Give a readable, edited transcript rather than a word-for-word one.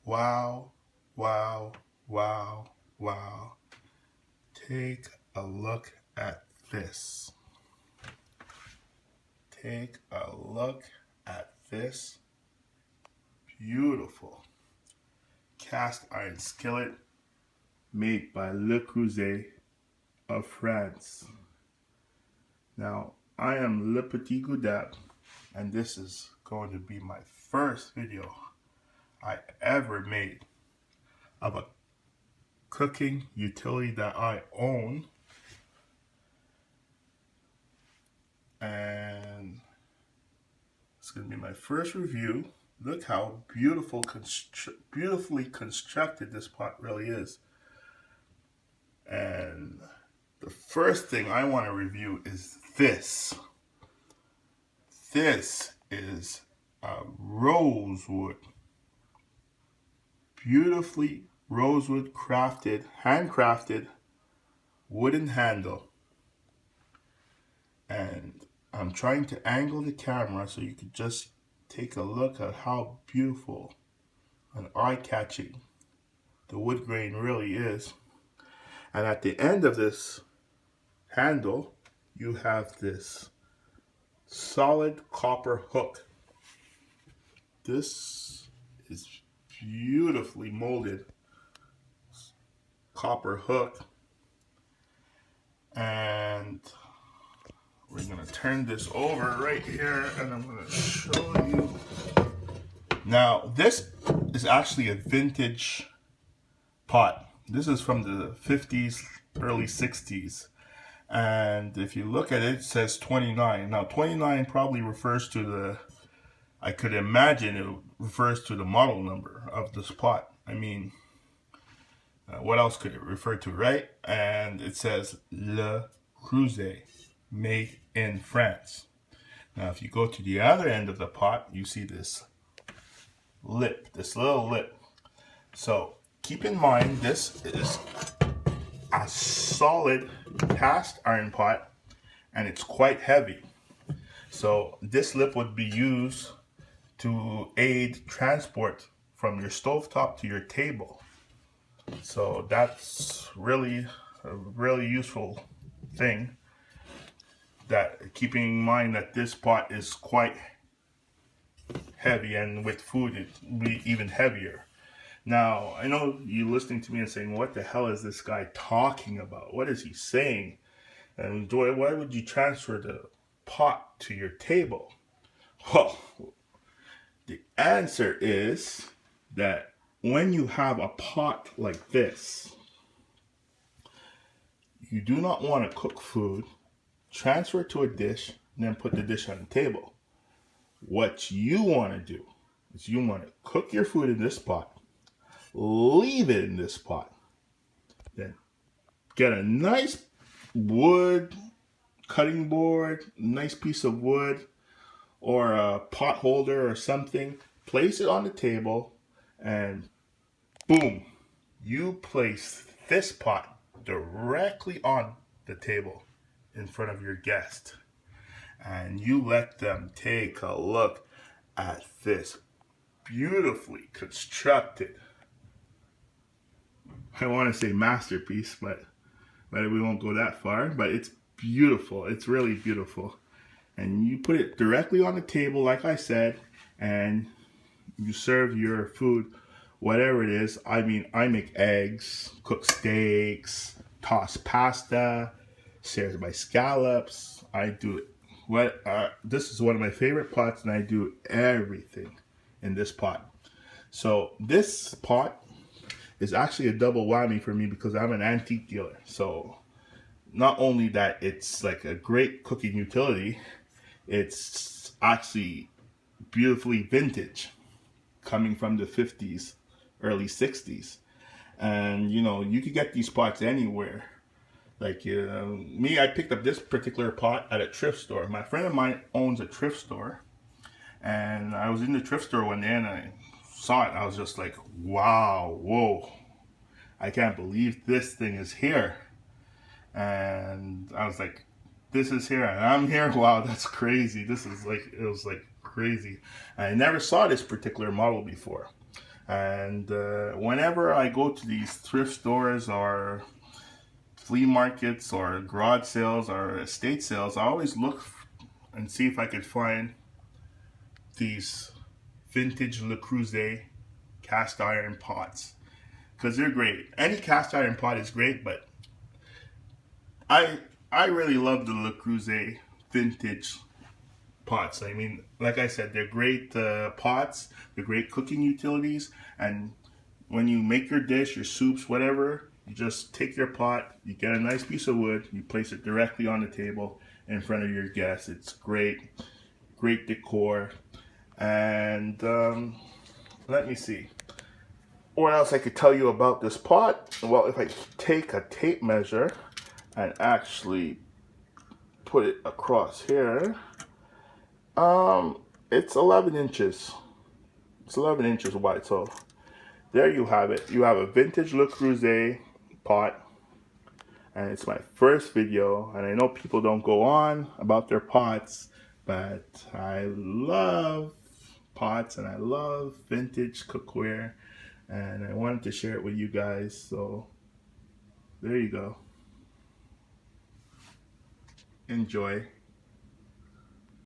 Wow, wow, wow, wow. Take a look at this. Take a look at this beautiful cast iron skillet made by Le Creuset of France. Now, I am Le Petit Gu-Daab, and this is going to be my first video I ever made of a cooking utility that I own, and it's going to be my first review. Look how beautifully constructed this pot really is. And the first thing I want to review is this. This is a rosewood, beautifully rosewood crafted, handcrafted wooden handle. And I'm trying to angle the camera so you could just take a look at how beautiful and eye-catching the wood grain really is. And at the end of this handle, you have this solid copper hook. This is beautifully molded copper hook. And we're going to turn this over right here, and I'm going to show you. Now, this is actually a vintage pot. This is from the 50s, early 60s. And if you look at it, it says 29. Now, 29 probably refers to the, I could imagine it refers to the model number of this pot. I mean, what else could it refer to, right? And it says Le Creuset, made in France. Now, if you go to the other end of the pot, you see this lip, this little lip. So keep in mind, this is a solid cast iron pot, and it's quite heavy. So this lip would be used to aid transport from your stovetop to your table. So that's really a really useful thing. That keeping in mind that this pot is quite heavy, and with food it will be even heavier. Now, I know you listening to me and saying, what the hell is this guy talking about? What is he saying? And why would you transfer the pot to your table? Well, the answer is that when you have a pot like this, you do not want to cook food, transfer it to a dish, and then put the dish on the table. What you want to do is you want to cook your food in this pot, leave it in this pot, then get a nice wood cutting board, nice piece of wood, or a pot holder or something, place it on the table, and boom, you place this pot directly on the table in front of your guest, and you let them take a look at this beautifully constructed, I want to say masterpiece, but we won't go that far. But it's beautiful. It's really beautiful. And you put it directly on the table, like I said, and you serve your food, whatever it is. I mean, I make eggs, cook steaks, toss pasta, serve my scallops. I do it. This is one of my favorite pots, and I do everything in this pot. So this pot is actually a double whammy for me because I'm an antique dealer. So not only that it's like a great cooking utility, it's actually beautifully vintage, coming from the 50s, early 60s. And you know, you could get these pots anywhere. Like me, I picked up this particular pot at a thrift store. My friend of mine owns a thrift store, and I was in the thrift store one day and I saw it. I was just like, wow, whoa, I can't believe this thing is here. And I was like, this is here and I'm here. Wow, that's crazy. It was like crazy. I never saw this particular model before. And whenever I go to these thrift stores or flea markets or garage sales or estate sales, I always look and see if I could find these vintage Le Creuset cast iron pots, because they're great. Any cast iron pot is great, but I I really love the Le Creuset vintage pots. I mean, like I said, they're great pots. They're great cooking utilities, and when you make your dish, your soups, whatever, you just take your pot, you get a nice piece of wood, you place it directly on the table in front of your guests. It's great, great decor. And let me see. What else I could tell you about this pot? Well, if I take a tape measure and actually put it across here, it's 11 inches. It's 11 inches wide. So there you have it. You have a vintage Le Creuset pot, and it's my first video. And I know people don't go on about their pots, but I love pots and I love vintage cookware, and I wanted to share it with you guys. So there you go. Enjoy.